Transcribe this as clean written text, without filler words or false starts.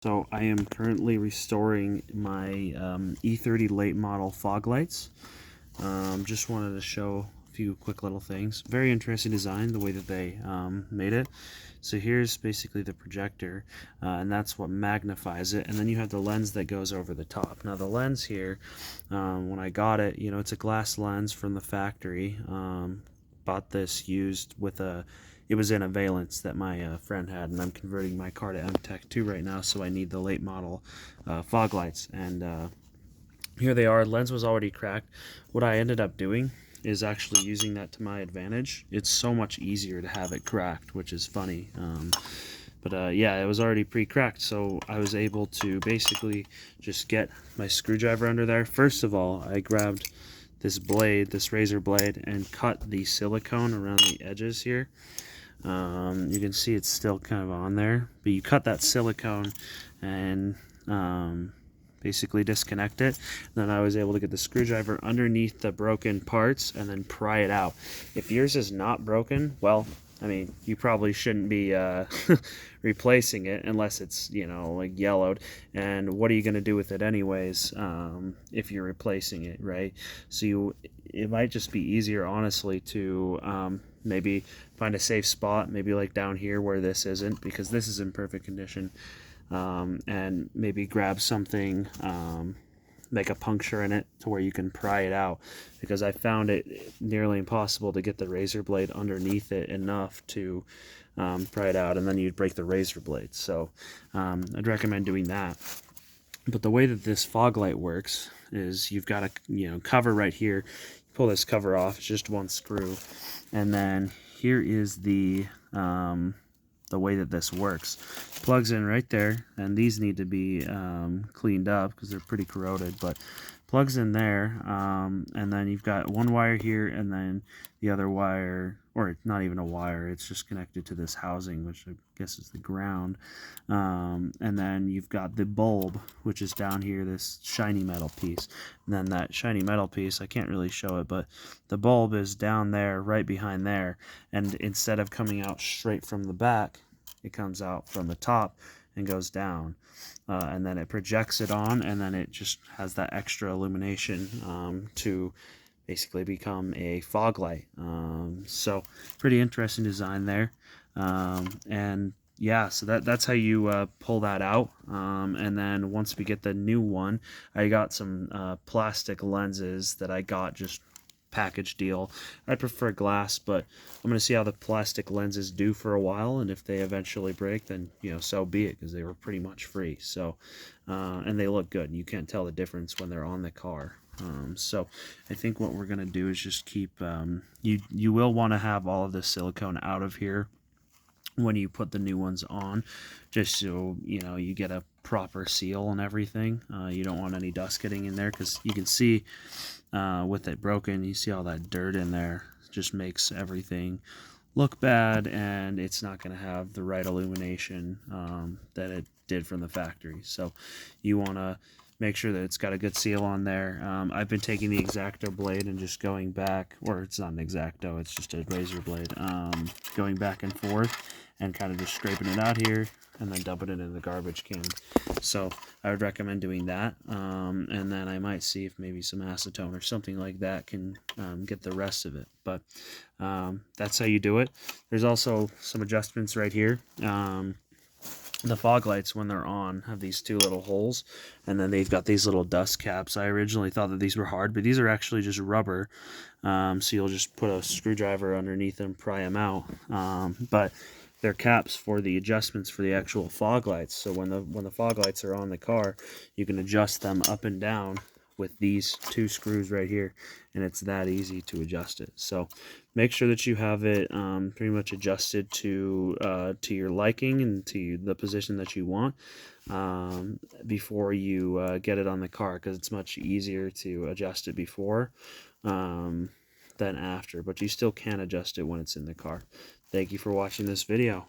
So I am currently restoring my E30 late model fog lights. Just wanted to show a few quick little things. Very interesting design, the way that they made it. So here's basically the projector, and that's what magnifies it. And then you have the lens that goes over the top. Now the lens here, when I got it, you know, it's a glass lens from the factory. Bought this used with it was in a valence that my friend had, and I'm converting my car to M-Tech 2 right now, so I need the late model fog lights. And here they are. Lens was already cracked. What I ended up doing is actually using that to my advantage. It's so much easier to have it cracked, which is funny. But yeah, it was already pre-cracked, so I was able to basically just get my screwdriver under there. First of all, I grabbed this blade, this razor blade, and cut the silicone around the edges here. You can see it's still kind of on there, but you cut that silicone and basically disconnect it. Then I was able to get the screwdriver underneath the broken parts and then pry it out. If yours is not broken, well, I mean, you probably shouldn't be replacing it unless it's, you know, like yellowed. And what are you going to do with it anyways if you're replacing it, right? So it might just be easier, honestly, to maybe find a safe spot, maybe like down here where this isn't, because this is in perfect condition, and maybe grab something, make a puncture in it to where you can pry it out, because I found it nearly impossible to get the razor blade underneath it enough to pry it out, and then you'd break the razor blade. So I'd recommend doing that. But the way that this fog light works is you've got a cover right here. You pull this cover off, it's just one screw, and then here is the way that this works. Plugs in right there, and these need to be cleaned up because they're pretty corroded, but plugs in there, and then you've got one wire here, and then the other wire, or it's not even a wire, it's just connected to this housing, which I guess is the ground, and then you've got the bulb, which is down here, this shiny metal piece, and then that shiny metal piece, I can't really show it, but the bulb is down there, right behind there, and instead of coming out straight from the back, it comes out from the top and goes down, and then it projects it on, and then it just has that extra illumination to basically become a fog light. So pretty interesting design there, and yeah, so that's how you pull that out. And then once we get the new one, I got some plastic lenses that I got just package deal. I prefer glass, but I'm going to see how the plastic lenses do for a while, and if they eventually break, then, you know, so be it, because they were pretty much free. So and they look good. You can't tell the difference when they're on the car. So I think what we're going to do is just keep you will want to have all of this silicone out of here when you put the new ones on, just so you know you get a proper seal and everything. You don't want any dust getting in there, because you can see with it broken, you see all that dirt in there. It just makes everything look bad, and it's not going to have the right illumination that it did from the factory. So you want to make sure that it's got a good seal on there. I've been taking the X-Acto blade and just going back, or it's not an X-Acto, it's just a razor blade, going back and forth and kind of just scraping it out here and then dumping it in the garbage can. So I would recommend doing that, and then I might see if maybe some acetone or something like that can get the rest of it. But that's how you do it. There's also some adjustments right here. The fog lights, when they're on, have these two little holes, and then they've got these little dust caps. I originally thought that these were hard, but these are actually just rubber, so you'll just put a screwdriver underneath them, pry them out, but they're caps for the adjustments for the actual fog lights. So when the fog lights are on the car, you can adjust them up and down with these two screws right here, and it's that easy to adjust it. So make sure that you have it pretty much adjusted to your liking and to the position that you want before you get it on the car, because it's much easier to adjust it before than after, but you still can adjust it when it's in the car. Thank you for watching this video.